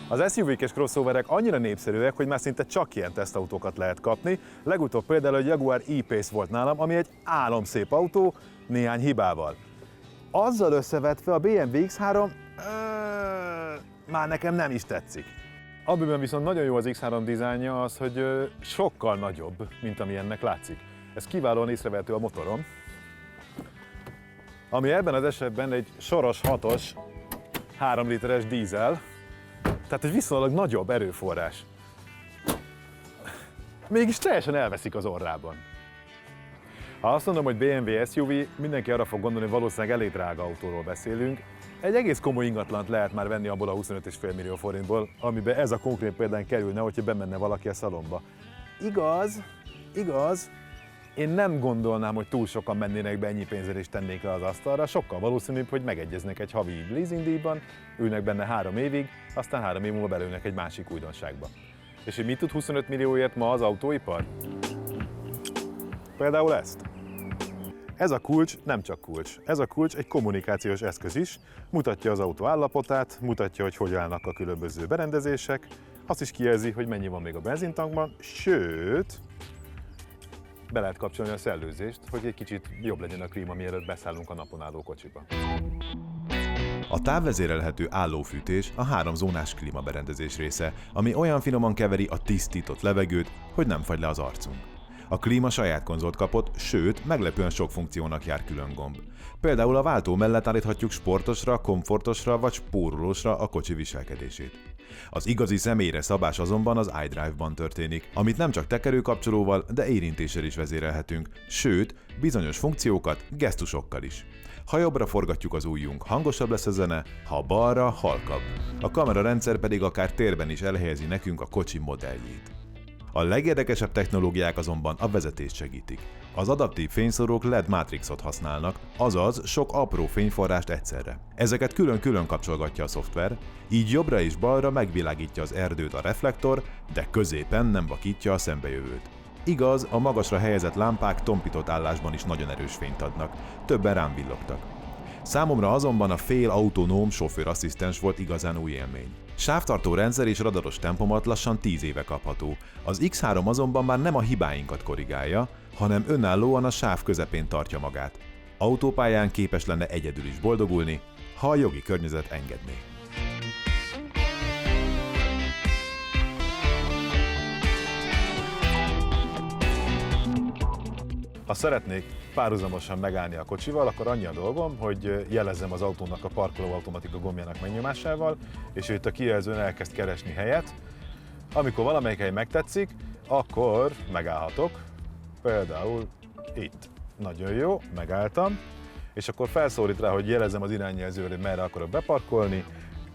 Az SUV-k és crossoverek annyira népszerűek, hogy már szinte csak ilyen tesztautókat lehet kapni. Legutóbb például a Jaguar E-Pace volt nálam, ami egy álomszép autó, néhány hibával. Azzal összevetve a BMW X3 már nekem nem is tetszik. Amiben viszont nagyon jó az X3 dizájnja az, hogy sokkal nagyobb, mint ami ennek látszik. Ez kiválóan észrevehető a motoron, ami ebben az esetben egy soros 6-os 3 literes dízel, tehát egy viszonylag nagyobb erőforrás. Mégis teljesen elveszik az orrában. Ha azt mondom, hogy BMW SUV, mindenki arra fog gondolni, hogy valószínűleg elég drága autóról beszélünk. Egy egész komoly ingatlant lehet már venni abból a 25,5 millió forintból, amiben ez a konkrét példán kerülne, hogyha bemenne valaki a szalomba. Igaz, én nem gondolnám, hogy túl sokan mennének be ennyi pénzért és tennék le az asztalra, sokkal valószínűbb, hogy megegyeznek egy havi leasingdíjban, ülnek benne 3 évig, aztán 3 év múlva belőnek egy másik újdonságba. És hogy mit tud 25 millióért ma az autóipar? Például ezt. Ez a kulcs nem csak kulcs. Ez a kulcs egy kommunikációs eszköz is, mutatja az autó állapotát, mutatja, hogy állnak a különböző berendezések, azt is kijelzi, hogy mennyi van még a benzintankban, sőt, be lehet kapcsolni a szellőzést, hogy egy kicsit jobb legyen a klíma, mielőtt beszállunk a napon álló kocsiba. A távvezérelhető állófűtés a 3 zónás klímaberendezés része, ami olyan finoman keveri a tisztított levegőt, hogy nem fagy le az arcunk. A klíma saját konzolt kapott, sőt, meglepően sok funkciónak jár külön gomb. Például a váltó mellett állíthatjuk sportosra, komfortosra vagy spórolósra a kocsi viselkedését. Az igazi személyre szabás azonban az iDrive-ban történik, amit nem csak tekerőkapcsolóval, de érintéssel is vezérelhetünk, sőt, bizonyos funkciókat gesztusokkal is. Ha jobbra forgatjuk az ujjunk, hangosabb lesz a zene, ha balra, halkabb. A kamerarendszer pedig akár térben is elhelyezi nekünk a kocsi modelljét. A legérdekesebb technológiák azonban a vezetést segítik. Az adaptív fényszórók LED Matrixot használnak, azaz sok apró fényforrást egyszerre. Ezeket külön-külön kapcsolgatja a szoftver, így jobbra és balra megvilágítja az erdőt a reflektor, de középen nem vakítja a szembejövőt. Igaz, a magasra helyezett lámpák tompított állásban is nagyon erős fényt adnak, többen rám villogtak. Számomra azonban a fél autonóm sofőrasszisztens volt igazán új élmény. Sávtartó rendszer és radaros tempomat lassan 10 éve kapható. Az X3 azonban már nem a hibáinkat korrigálja, hanem önállóan a sáv közepén tartja magát. Autópályán képes lenne egyedül is boldogulni, ha a jogi környezet engedné. Ha szeretnék párhuzamosan megállni a kocsival, akkor annyi a dolgom, hogy jelezzem az autónak a parkoló automatika gombjának megnyomásával, és itt a kijelzőn elkezd keresni helyet. Amikor valamelyik hely megtetszik, akkor megállhatok, például itt. Nagyon jó, megálltam, és akkor felszólít rá, hogy jelezzem az irányjelzőre, hogy merre akarok beparkolni,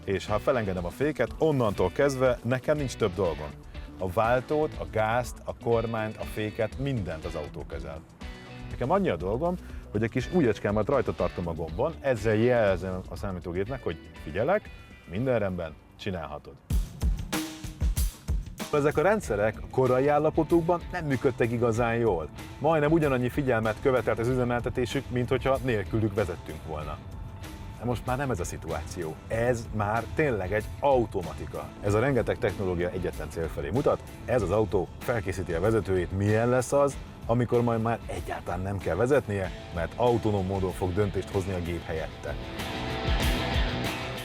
és ha felengedem a féket, onnantól kezdve nekem nincs több dolgom. A váltót, a gázt, a kormányt, a féket, mindent az autó kezel. Nekem annyi a dolgom, hogy egy kis ujjacskámat rajta tartom a gombon, ezzel jelzem a számítógépnek, hogy figyelek, minden rendben, csinálhatod. Ezek a rendszerek a korai állapotukban nem működtek igazán jól. Majdnem ugyanannyi figyelmet követelt az üzemeltetésük, mint hogyha nélkülük vezettünk volna. De most már nem ez a szituáció. Ez már tényleg egy automatika. Ez a rengeteg technológia egyetlen cél felé mutat. Ez az autó felkészíti a vezetőjét, milyen lesz az, amikor majd már egyáltalán nem kell vezetnie, mert autonóm módon fog döntést hozni a gép helyette.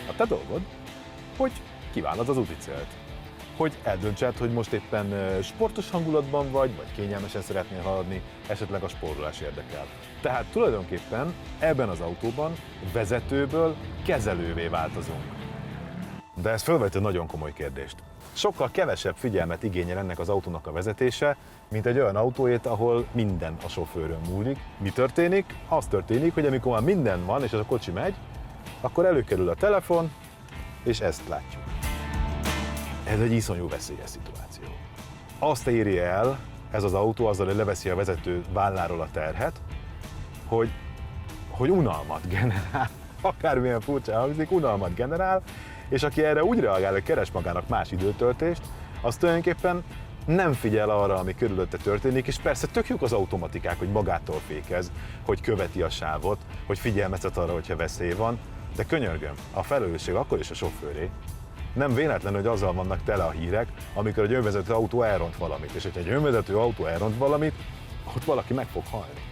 A te dolgod, hogy kiválaszd az úti célt. Hogy eldöntsed, hogy most éppen sportos hangulatban vagy kényelmesen szeretnél haladni, esetleg a spórolás érdekel. Tehát tulajdonképpen ebben az autóban vezetőből kezelővé változunk. De ez felvet egy nagyon komoly kérdést. Sokkal kevesebb figyelmet igényel ennek az autónak a vezetése, mint egy olyan autóét, ahol minden a sofőrön múlik. Mi történik? Az történik, hogy amikor már minden van és az a kocsi megy, akkor előkerül a telefon, és ezt látjuk. Ez egy iszonyú veszélyes szituáció. Azt éri el ez az autó azzal, hogy leveszi a vezető válláról a terhet, hogy unalmat generál, akármilyen furcsa hangzik, unalmat generál, és aki erre úgy reagál, hogy keres magának más időtöltést, az tulajdonképpen nem figyel arra, ami körülötte történik, és persze tök jók az automatikák, hogy magától fékez, hogy követi a sávot, hogy figyelmeztet arra, hogyha veszély van, de könyörgöm, a felelősség akkor is a sofőré. Nem véletlen, hogy azzal vannak tele a hírek, amikor egy önvezető autó elront valamit. És hogyha egy önvezető autó elront valamit, ott valaki meg fog halni.